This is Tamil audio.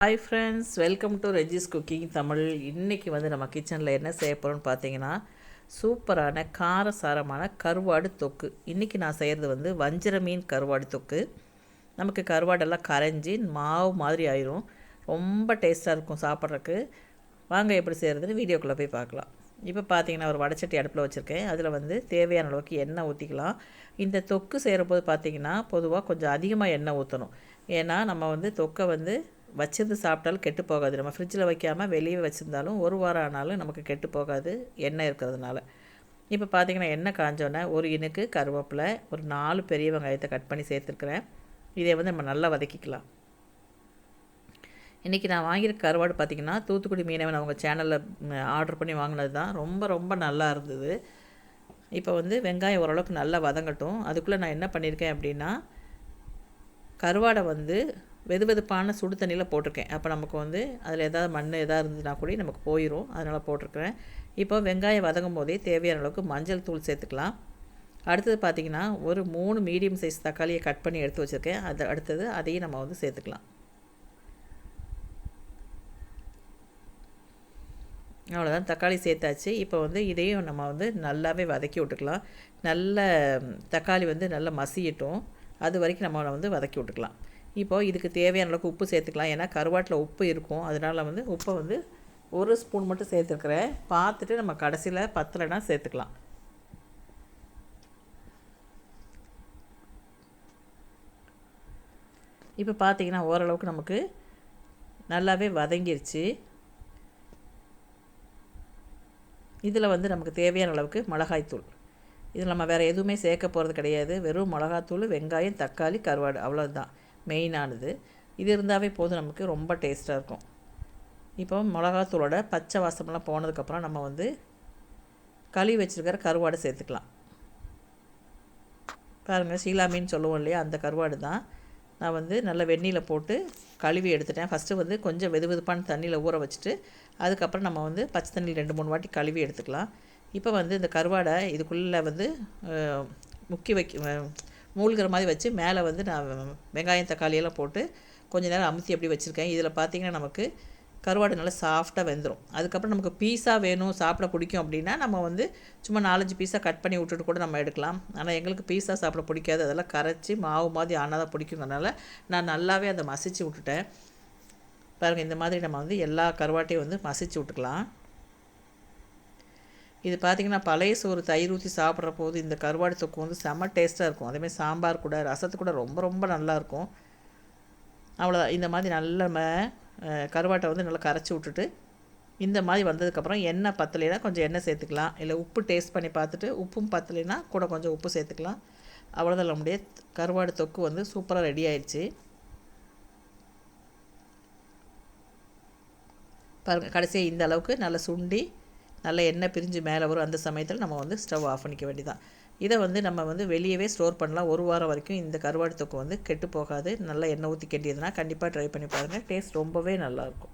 Hi friends, welcome to Regis cooking Tamil. இன்றைக்கி வந்து நம்ம கிச்சனில் என்ன செய்ய போகிறோம்னு பார்த்தீங்கன்னா, சூப்பரான காரசாரமான கருவாடு தொக்கு. இன்றைக்கி நான் செய்கிறது வந்து வஞ்சர மீன் கருவாடு தொக்கு. நமக்கு கருவாடெல்லாம் கரைஞ்சி மாவு மாதிரி ஆயிரும். ரொம்ப டேஸ்ட்டாக இருக்கும் சாப்பிட்றதுக்கு. வாங்க எப்படி செய்கிறதுன்னு வீடியோக்குள்ளே போய் பார்க்கலாம். இப்போ பார்த்தீங்கன்னா ஒரு வடைச்சட்டி அடுப்பில் வச்சுருக்கேன். அதில் வந்து தேவையான அளவுக்கு எண்ணெய் ஊற்றிக்கலாம். இந்த தொக்கு செய்கிறபோது பார்த்தீங்கன்னா பொதுவாக கொஞ்சம் அதிகமாக எண்ணெய் ஊற்றணும். ஏன்னா நம்ம வந்து தொக்கை வந்து வச்சிருந்து சாப்பிட்டாலும் கெட்டு போகாது. நம்ம ஃப்ரிட்ஜில் வைக்காமல் வெளியே வச்சுருந்தாலும் ஒரு வாரம் ஆனாலும் நமக்கு கெட்டு போகாது, எண்ணெய் இருக்கிறதுனால. இப்போ பார்த்தீங்கன்னா எண்ணெய் காஞ்சோன்னே ஒரு இனுக்கு கருவேப்பிலை, ஒரு 4 பெரிய வெங்காயத்தை கட் பண்ணி சேர்த்துருக்குறேன். இதை வந்து நம்ம நல்லா வதக்கிக்கலாம். இன்றைக்கி நான் வாங்கியிருக்க கருவாடு பார்த்திங்கன்னா தூத்துக்குடி மீனவன் அவங்க சேனலில் ஆர்டர் பண்ணி வாங்கினது தான். ரொம்ப ரொம்ப நல்லா இருந்தது. இப்போ வந்து வெங்காயம் ஓரளவுக்கு நல்லா வதங்கட்டும். அதுக்குள்ளே நான் என்ன பண்ணியிருக்கேன் அப்படின்னா, கருவாடை வந்து வெதுவெதுப்பான சுடு தண்ணியில் போட்டிருக்கேன். அப்போ நமக்கு வந்து அதில் ஏதாவது மண் எதாவது இருந்ததுன்னா கூட நமக்கு போயிடும். அதனால் போட்டிருக்கிறேன். இப்போ வெங்காயம் வதங்கும் போதே தேவையான அளவுக்கு மஞ்சள் தூள் சேர்த்துக்கலாம். அடுத்தது பார்த்திங்கன்னா ஒரு 3 மீடியம் சைஸ் தக்காளியை கட் பண்ணி எடுத்து வச்சுருக்கேன். அடுத்தது அதையும் நம்ம வந்து சேர்த்துக்கலாம். அவ்வளோதான், தக்காளி சேர்த்தாச்சு. இப்போ வந்து இதையும் நம்ம வந்து நல்லாவே வதக்கி விட்டுக்கலாம். நல்ல தக்காளி வந்து நல்லா மசியட்டும். அது வரைக்கும் நம்ம வந்து வதக்கி விட்டுக்கலாம். இப்போது இதுக்கு தேவையான அளவுக்கு உப்பு சேர்த்துக்கலாம். ஏன்னா கருவாட்டில் உப்பு இருக்கும். அதனால் வந்து உப்பை வந்து 1 ஸ்பூன் மட்டும் சேர்த்துருக்குறேன். பார்த்துட்டு நம்ம கடைசியில் பத்தலைனா சேர்த்துக்கலாம். இப்போ பார்த்தீங்கன்னா ஓரளவுக்கு நமக்கு நல்லாவே வதங்கிருச்சு. இதில் வந்து நமக்கு தேவையான அளவுக்கு மிளகாய்த்தூள். இதில் நம்ம வேறு எதுவுமே சேர்க்க போகிறது கிடையாது. வெறும் மிளகாத்தூள், வெங்காயம், தக்காளி, கருவாடு அவ்வளோதான் மெயினானது. இது இருந்தாவே போதும், நமக்கு ரொம்ப டேஸ்ட்டாக இருக்கும். இப்போ மிளகாத்தூளோட பச்சை வாசமெல்லாம் போனதுக்கப்புறம் நம்ம வந்து கழுவி வச்சுருக்கிற கருவாடு சேர்த்துக்கலாம். பாருங்கள், சீலா மீன் சொல்லுவோம் இல்லையா, அந்த கருவாடு தான். நான் வந்து நல்ல வெந்நீரில் போட்டு கழுவி எடுத்துட்டேன். ஃபஸ்ட்டு வந்து கொஞ்சம் வெதுவெதுப்பான தண்ணியில் ஊற வச்சுட்டு அதுக்கப்புறம் நம்ம வந்து பச்சை தண்ணியில் 2-3 வாட்டி கழுவி எடுத்துக்கலாம். இப்போ வந்து இந்த கருவாடை இதுக்குள்ளே வந்து மூழ்கிற மாதிரி வச்சு மேலே வந்து நான் வெங்காயம் தக்காளியெல்லாம் போட்டு கொஞ்சம் நேரம் அமுத்தி அப்படி வச்சுருக்கேன். இதில் பார்த்திங்கன்னா நமக்கு கருவாடு நல்லா சாஃப்டாக வெந்துடும். அதுக்கப்புறம் நமக்கு பீஸாக வேணும், சாப்பிட பிடிக்கும் அப்படின்னா நம்ம வந்து சும்மா 4-5 பீஸாக கட் பண்ணி விட்டுட்டு கூட நம்ம எடுக்கலாம். ஆனால் எங்களுக்கு பீஸா சாப்பிட பிடிக்காது. அதெல்லாம் கரைச்சி மாவு மாதிரி ஆனால் தான் பிடிக்குங்கிறனால நான் நல்லாவே அதை மசிச்சு விட்டுட்டேன். பாருங்கள், இந்த மாதிரி நம்ம வந்து எல்லா கருவாட்டையும் வந்து மசிச்சு விட்டுக்கலாம். இது பார்த்திங்கன்னா பழைய சோறு தயிர் ஊற்றி சாப்பிட்ற போது இந்த கருவாடு தொக்கு வந்து செம்ம டேஸ்ட்டாக இருக்கும். அதேமாதிரி சாம்பார் கூட, ரசத்து கூட ரொம்ப ரொம்ப நல்லாயிருக்கும். அவ்வளோதான். இந்த மாதிரி நல்ல கருவாட்டை வந்து நல்லா கரைச்சி விட்டுட்டு இந்த மாதிரி வந்ததுக்கப்புறம் எண்ணெய் பத்தலைனா கொஞ்சம் எண்ணெய் சேர்த்துக்கலாம். இல்லை உப்பு டேஸ்ட் பண்ணி பார்த்துட்டு உப்பும் பத்தலைனா கூட கொஞ்சம் உப்பு சேர்த்துக்கலாம். அவ்வளோதான், நம்முடைய கருவாடு தொக்கு வந்து சூப்பராக ரெடி ஆயிடுச்சு. பாருங்கள், கடைசியாக இந்த அளவுக்கு நல்லா சுண்டி நல்ல எண்ணெய் பிரிஞ்சு மேலே வரும். அந்த சமயத்தில் நம்ம வந்து ஸ்டவ் ஆஃப் பண்ணிக்க வேண்டியதான். இதை வந்து நம்ம வந்து வெளியவே ஸ்டோர் பண்ணலாம். 1 வாரம் வரைக்கும் இந்த கருவாடு தொக்கு வந்து கெட்டு போகாது. நல்லா எண்ணெய் ஊற்றி கெட்டியதுன்னா கண்டிப்பாக ட்ரை பண்ணி பாருங்கள். டேஸ்ட் ரொம்பவே நல்லாயிருக்கும்.